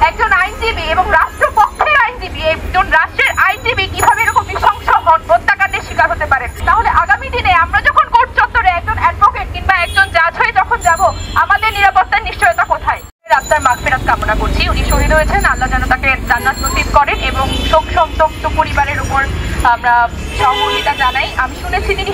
একজন আইনজীবী এবং রাষ্ট্রপক্ষের আইনজীবী, একজন রাষ্ট্রের আইনজীবী কিভাবে এরকম নৃশংস হত্যাকাণ্ডের শিকার হতে পারে, তাহলে আগামী দিনে আমরা যখন কোর্ট চত্বরে একজন অ্যাডভোকেট কিংবা একজন জাজ হয়ে যখন যাব, আমাদের নিরাপত্তার নিশ্চয়তা কোথায়? রাস্তার মাগফিরাত কামনা করছি। উনি শহীদ হয়েছেন, আল্লাহ যেন তাকে জান্নাত নসিব করেন এবং শোক সন্তপ্ত পরিবারের উপর আমরা সহমর্মিতা জানাই। আমি শুনেছি তিনি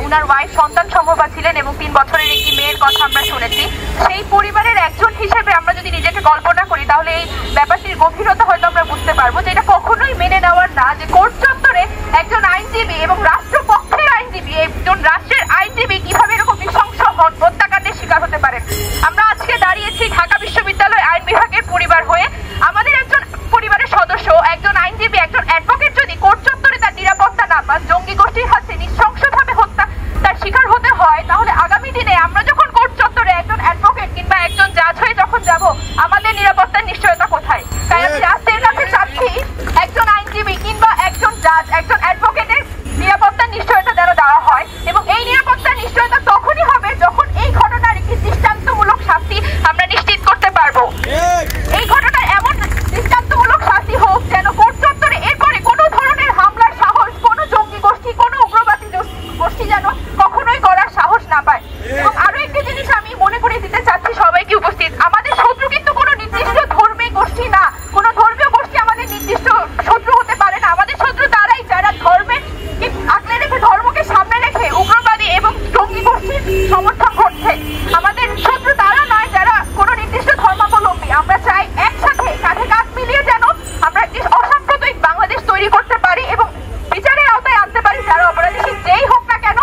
উনার ওয়াইফ সন্তান সম্ভবা ছিলেন এবং 3 বছরের একটি মেয়ের কথা আমরা শুনেছি। সেই পরিবারের একজন হিসেবে আমরা যদি নিজেকে কল্পনা করি, তাহলে এই ব্যাপারটির গভীরতা হয়তো আমরা বুঝতে পারবো যে এটা কখনোই মেনে নেওয়ার না যে কোর্ট চত্বরে একজন আইনজীবী এবং রাষ্ট্রপক্ষের আইনজীবী, একজন রাষ্ট্রের আইনজীবী কিভাবে এরকম নৃশংস হত্যাকাণ্ডের শিকার হতে পারেন। আমরা আজকে দাঁড়িয়েছি ঢাকা বিশ্ববিদ্যালয় আইন বিভাগের পরিবার হয়ে। আমাদের একজন পরিবারের সদস্য, একজন আইনজীবী, একজন অ্যাডভোকেট যদি কোর্ট চত্বরে তার নিরাপত্তা না পান, জঙ্গি গোষ্ঠীর হাতে নৃশংসভাবে তার শিকার হতে হয়, তাহলে আগামী দিনে আমরা যখন কোর্ট চত্বরে একজন অ্যাডভোকেট কিংবা একজন জাজ হয়ে যখন যাব, আমাদের নিরাপত্তার নিশ্চয়তা কোথায়? তাই আমি রাষ্ট্রের কাছে চাচ্ছি একজন আইনজীবী কিংবা একজন জাজ, একজন অ্যাডভোকেটের নিরাপত্তার নিশ্চয়তা যেন দেওয়া হয় এবং এই নিরাপত্তার নিশ্চয়তা তখনই হবে যখন এই ঘটনার একটি দৃষ্টান্তমূলক শাস্তি আমরা নিশ্চিত করতে পারবো। এই ঘটনার এমন দৃষ্টান্তমূলক শাস্তি হোক যেন কোর্ট চত্বরে এরপরে কোনো ধরনের হামলার সাহস কোনো জঙ্গি গোষ্ঠী, কোনো উগ্রবাদী গোষ্ঠী যেন কখনোই করার সাহস না পায়। এবং আরো একটি জিনিস আমি মনে করে দিতে চাচ্ছি সবাইকে উপস্থিত, আমাদের শত্রু কিন্তু কোনো নির্দিষ্ট ধর্মীয় গোষ্ঠী না, কোনো ধর্মীয় গোষ্ঠী আমাদের নির্দিষ্ট শত্রু হতে পারে না। আমাদের শত্রু তারাই যারা ধর্মের আগলে রেখে, ধর্মকে সামনে রেখে উগ্রবাদী এবং জঙ্গি গোষ্ঠীর সমর্থন করছে। আমাদের শত্রু তারা নয় যারা কোনো নির্দিষ্ট ধর্মাবলম্বী। আমরা চাই একসাথে কাঁধে কাঁধ মিলিয়ে যেন আমরা একটি অসাম্প্রদায়িক বাংলাদেশ তৈরি করতে পারি এবং বিচারের আওতায় আনতে পারি যারা অপরাধী, যেই হোক না কেন,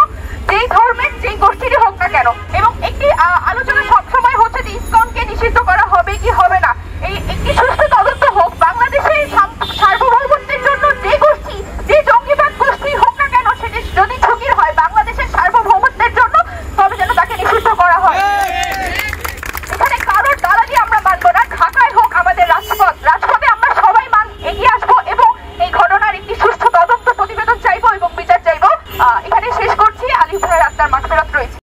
যেই ধর্মের, যেই গোষ্ঠীরই হোক না কেন। এবং একটি আলোচনা সবসময় হচ্ছে যে ইসকনকে নিষিদ্ধ করা হবে কি হবে না। এই একটি সুষ্ঠু তদন্ত হোক, বাংলাদেশের সার্বভৌমত্বের জন্য যে গোষ্ঠী, যে জঙ্গিবাদ গোষ্ঠী হোক না কেন, সেটি যদি ঝুঁকির হয় বাংলাদেশের সার্বভৌমত্বের জন্য, তবে যেন তাকে নিষিদ্ধ করা হয়। এখানে কারোর দালালি আমরা মানবো না। ঢাকায় হোক আমাদের রাজপথ, রাজপথে আমরা সবাই এগিয়ে আসবো এবং এই ঘটনার একটি সুষ্ঠু তদন্ত প্রতিবেদন চাইবো এবং বিচার চাইবো। এখানে শেষ করছি। আলিফ ভাইয়ের আত্মার মাগফিরাত রয়েছে।